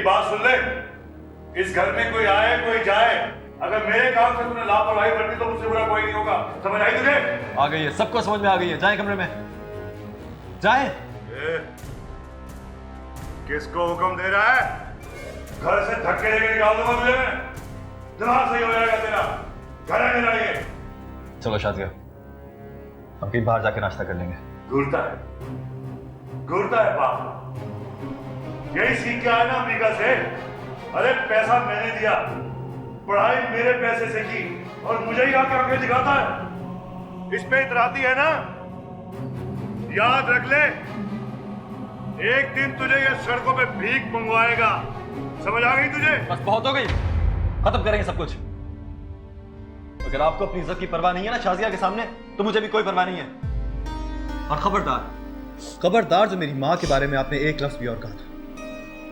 बात सुन ले, इस घर में कोई आए कोई जाए, अगर मेरे काम से तूने लापरवाही बरती तो मुझसे बुरा कोई नहीं होगा। समझ आई तुझे? आ गई है, सबको समझ में आ गई है। जाए कमरे में, जाए। किसको हुक्म दे रहा है? घर से धक्के लेके निकाल दूंगा तुझे मैं। दिमाग सही हो जाएगा तेरा। घर आने लगे। चलो शादिया, हम कहीं बाहर जाके नाश्ता कर लेंगे। घूरता है बाप। यही सीख के आया ना अमेरिका से। अरे पैसा मैंने दिया, पढ़ाई मेरे पैसे से की, और मुझे ही आके आंखें दिखाता है। इस पे इतराती है ना? याद रख ले, एक दिन तुझे ये सड़कों पे भीख मंगवाएगा। समझ आ गई तुझे? बस बहुत हो गई, खत्म करेंगे सब कुछ। अगर आपको अपनी इज्जत की परवाह नहीं है ना शाजिया के सामने, तो मुझे भी कोई परवाह नहीं है। और खबरदार जो मेरी माँ के बारे में आपने एक लफ्ज भी और कहा था।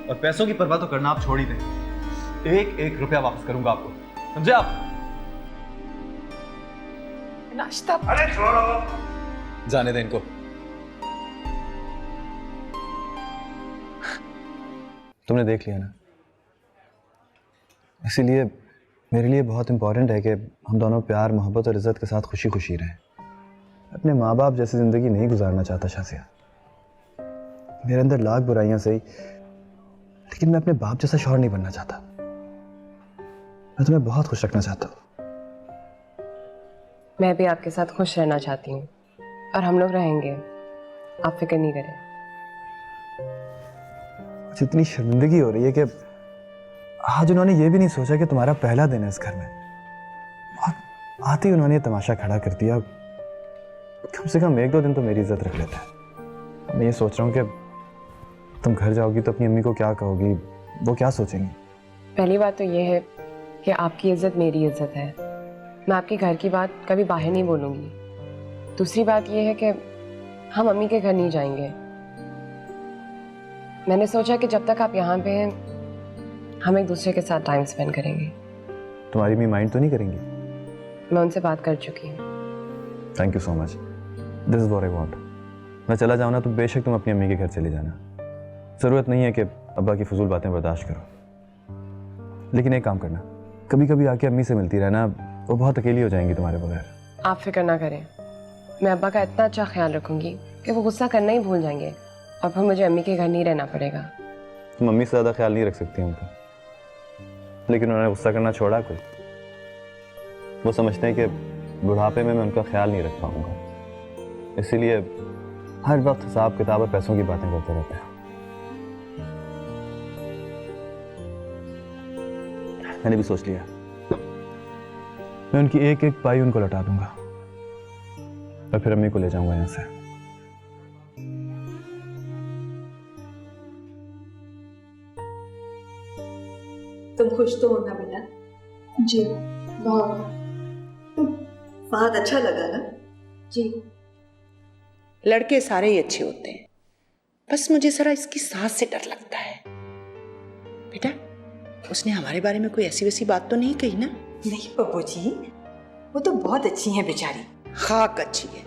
और पैसों की परवाह तो करना आप छोड़ ही दें। एक एक रुपया वापस करूंगा आपको, समझे आप? नाश्ता। अरे छोड़ो, जाने दें इनको। तुमने देख लिया ना, इसीलिए मेरे लिए बहुत इंपॉर्टेंट है कि हम दोनों प्यार मोहब्बत और इज्जत के साथ खुशी खुशी रहें। अपने माँ बाप जैसी ज़िंदगी नहीं गुजारना चाहता शाजिया। मेरे अंदर लाख बुराइयां सही, लेकिन मैं अपने बाप जैसा शौहर नहीं बनना चाहता। मैं तुम्हें बहुत खुश रखना चाहता हूँ। मैं भी आपके साथ खुश रहना चाहती हूँ, और हम लोग रहेंगे, आप फिक्र नहीं करें। मुझे इतनी शर्मिंदगी हो रही है कि आज उन्होंने ये भी नहीं सोचा कि तुम्हारा पहला दिन है इस घर में, और आते ही उन्होंने तमाशा खड़ा कर दिया। कम से कम एक दो दिन तो मेरी इज्जत रख लेता है। मैं ये सोच रहा हूँ कि तुम घर जाओगी तो अपनी अम्मी को क्या कहोगी, वो क्या सोचेंगी? पहली बात तो ये है कि आपकी इज्जत मेरी इज्जत है। मैं आपके घर की बात कभी बाहर नहीं बोलूँगी। दूसरी बात ये है कि हम अम्मी के घर नहीं जाएंगे। मैंने सोचा कि जब तक आप यहाँ पे हैं, हम एक दूसरे के साथ टाइम स्पेंड करेंगे। तुम्हारी अम्मी माइंड तो नहीं करेंगी? मैं उनसे बात कर चुकी हूँ। Thank you so much, this is what I want. मैं चला जाऊँ ना तो बेशक तुम अपनी अम्मी के घर चले जाना। ज़रूरत नहीं है कि अब्बा की फजूल बातें बर्दाश्त करो। लेकिन एक काम करना, कभी कभी आके अम्मी से मिलती रहना, वो बहुत अकेली हो जाएंगी तुम्हारे बगैर। आप फिक्र ना करें, मैं अब्बा का इतना अच्छा ख्याल रखूंगी कि वो गुस्सा करना ही भूल जाएंगे, और फिर मुझे अम्मी के घर नहीं रहना पड़ेगा। तुम अम्मी से ज़्यादा ख्याल नहीं रख सकती उनका, लेकिन उन्होंने गुस्सा करना छोड़ा कोई। वो समझते हैं कि बुढ़ापे में मैं उनका ख्याल नहीं रख पाऊंगा, इसीलिए हर वक्त हिसाब किताब और पैसों की बातें करते रहते हैं। मैंने भी सोच लिया, मैं उनकी एक एक पाई उनको लौटा दूंगा, और फिर अम्मी को ले जाऊंगा यहाँ से। तुम खुश तो हो ना बेटा? जी बहुत। बहुत अच्छा लगा ना? जी। लड़के सारे ही अच्छे होते हैं, बस मुझे जरा इसकी सास से डर लगता है। बेटा, उसने हमारे बारे में कोई ऐसी वैसी बात तो नहीं कही ना? नहीं पप्पू जी, वो तो बहुत अच्छी है बेचारी। खाक अच्छी है।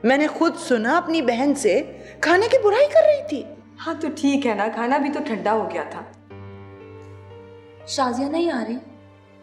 मैंने खुद सुना अपनी बहन से खाने की बुराई कर रही थी। हाँ तो ठीक है ना, खाना भी तो ठंडा हो गया था। शाजिया नहीं आ रही?